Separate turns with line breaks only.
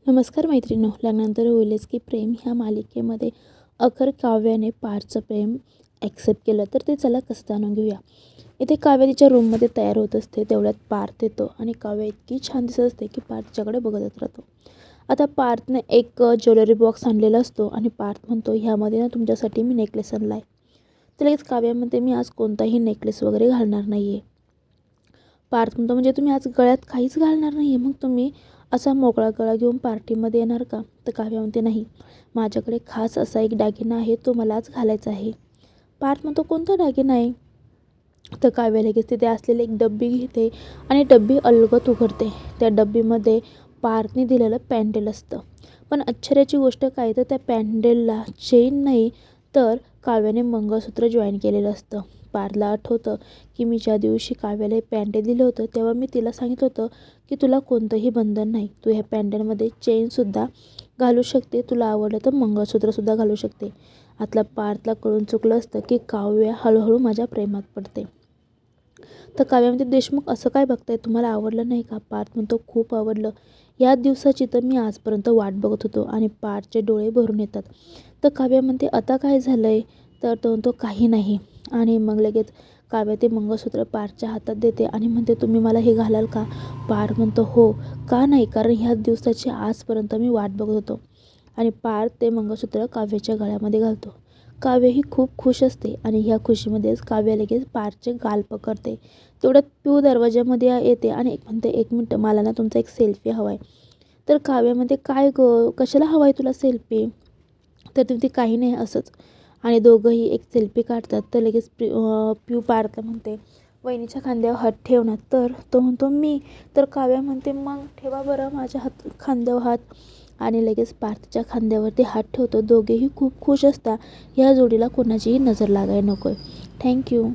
नमस्कार मैत्रिणींनो, लग्नानंतर होईलच की प्रेम ह्या मालिकेमध्ये अखेर काव्याने पार्थचं प्रेम ॲक्सेप्ट केलं. तर ते चला कसं जाणून घेऊया. इथे काव्या तिच्या रूममध्ये तयार होत असते, तेवढ्यात पार्थ येतो आणि काव्या इतकी छान दिसत असते की पार्थ तिच्याकडे बघतच राहतो. आता पार्थने एक ज्वेलरी बॉक्स आणलेला असतो आणि पार्थ म्हणतो, ह्यामध्ये ना तुमच्यासाठी मी नेकलेस आणला आहे. तर लगेच काव्यामध्ये मी आज कोणताही नेकलेस वगैरे घालणार नाही आहे. पार्थ म्हणतो, म्हणजे तुम्ही आज गळ्यात काहीच घालणार नाही आहे, मग तुम्ही असा मोकळा गळा घेऊन पार्टीमध्ये येणार का? तर काव्या म्हणते, नाही, माझ्याकडे खास असा एक दागिना आहे, तो मला आज घालायचा आहे. पार्थ म्हणतो, कोणता दागिना आहे? तर काव्या लगेच तिथे असलेली एक डब्बी घेते आणि डब्बी अलगद उघडते. त्या डब्बीमध्ये पार्थने दिलेलं पॅन्डेल असतं. पण आश्चर्याची गोष्ट काय, तर त्या पॅन्डेलला चेन नाही, तर काव्याने मंगळसूत्र जॉईन केलेलं असतं. पार्थला आठवतं की मी ज्या दिवशी काव्याला हे पॅन्डेल दिलं होतं, तेव्हा मी तिला सांगितलं होतं की तुला कोणतंही बंधन नाही, तू ह्या पॅन्डेलमध्ये चेनसुद्धा घालू शकते, तुला आवडलं तर मंगळसूत्रसुद्धा घालू शकते. आतला पार्थला कळून चुकलं असतं की काव्या हळूहळू माझ्या प्रेमात पडते. तर काव्या म्हणते, देशमुख असं काय बघताय, तुम्हाला आवडलं नाही का? पार्थ म्हणतो, खूप आवडलं. या दिवसाची तर मी आजपर्यंत वाट बघत होतो. आणि पार्थचे डोळे भरून येतात. तर काव्या म्हणते, आता काय झालं आहे? तर तो म्हणतो, काही नाही. आणि मग लगेच काव्या ते मंगळसूत्र पार्थच्या हातात देते आणि म्हणते, तुम्ही मला हे घालाल का? पार्थ म्हणतो, हो. का नाही? कारण ह्या दिवसाची आजपर्यंत मी वाट बघत होतो. आणि पार्थ ते मंगळसूत्र काव्याच्या गळ्यामध्ये घालतो. काव्य ही खूप खुश असते आणि ह्या खुशीमध्येच काव्य लगेच पार्थचे गाल पकडते. तेवढ्यात पिऊ दरवाजामध्ये येते आणि म्हणते, एक मिनटं, मला ना तुमचा एक सेल्फी हवा आहे. तर काव्य म्हणते, काय गं, कशाला हवा आहे तुला सेल्फी? तर ती काही नाही, असंच. आणि दोघंही एक सेल्फी काढतात. तर लगेच पिऊ पार्थला म्हणते, वहिनीच्या खांद्यावर हात ठेव ना. तर तो म्हणतो, मी. तर काव्या म्हणते, मग ठेवा बरं माझ्या खांद्यावर हात. आणि लगेच पार्थच्या खांद्यावरती हात ठेवतो. दोघेही खूप खुश असतात. ह्या जोडीला कोणाचीही नजर लागायला नको आहे. थँक्यू.